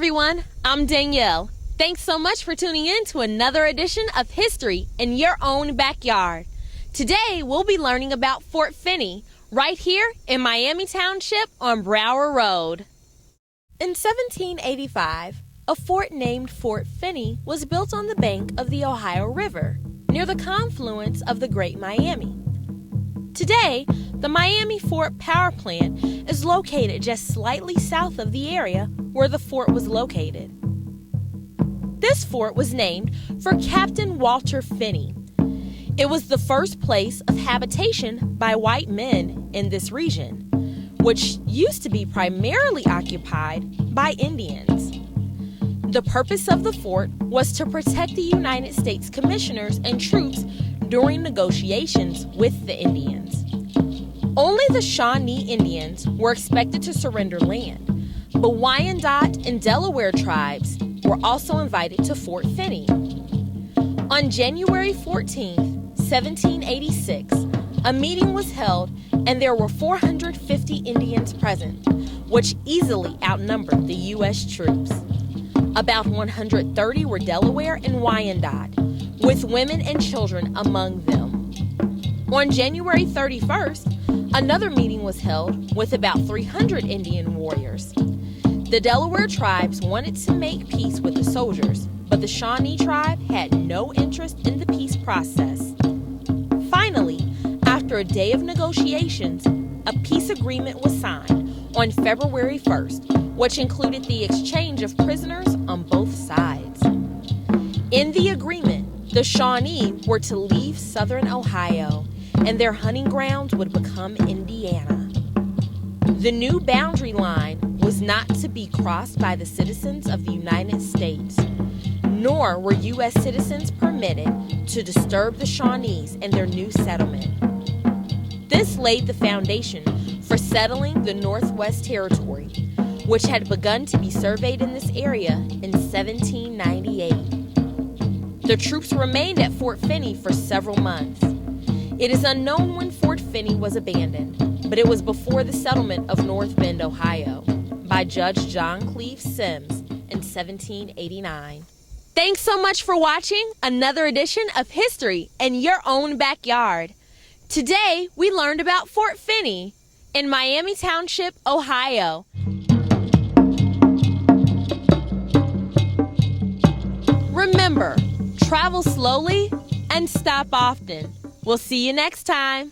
everyone, I'm Danielle. Thanks so much for tuning in to another edition of History in Your Own Backyard. Today, we'll be learning about Fort Finney, right here in Miami Township on Brower Road. In 1785, a fort named Fort Finney was built on the bank of the Ohio River, near the confluence of the Great Miami. Today, the Miami Fort Power Plant is located just slightly south of the area where the fort was located. This fort was named for Captain Walter Finney. It was the first place of habitation by white men in this region, which used to be primarily occupied by Indians. The purpose of the fort was to protect the United States commissioners and troops during negotiations with the Indians. Only the Shawnee Indians were expected to surrender land, but Wyandot and Delaware tribes were also invited to Fort Finney. On January 14, 1786, a meeting was held and there were 450 Indians present, which easily outnumbered the U.S. troops. About 130 were Delaware and Wyandot, with women and children among them. On January 31st, another meeting was held with about 300 Indian warriors. The Delaware tribes wanted to make peace with the soldiers, but the Shawnee tribe had no interest in the peace process. Finally, after a day of negotiations, a peace agreement was signed on February 1st, which included the exchange of prisoners on both sides. In the agreement, the Shawnee were to leave southern Ohio, and their hunting grounds would become Indiana. The new boundary line was not to be crossed by the citizens of the United States, nor were U.S. citizens permitted to disturb the Shawnees in their new settlement. This laid the foundation for settling the Northwest Territory, which had begun to be surveyed in this area in 1798. The troops remained at Fort Finney for several months. It is unknown when Fort Finney was abandoned, but it was before the settlement of North Bend, Ohio, by Judge John Cleve Sims in 1789. Thanks so much for watching another edition of History in Your Own Backyard. Today, we learned about Fort Finney in Miami Township, Ohio. Remember, travel slowly and stop often. We'll see you next time.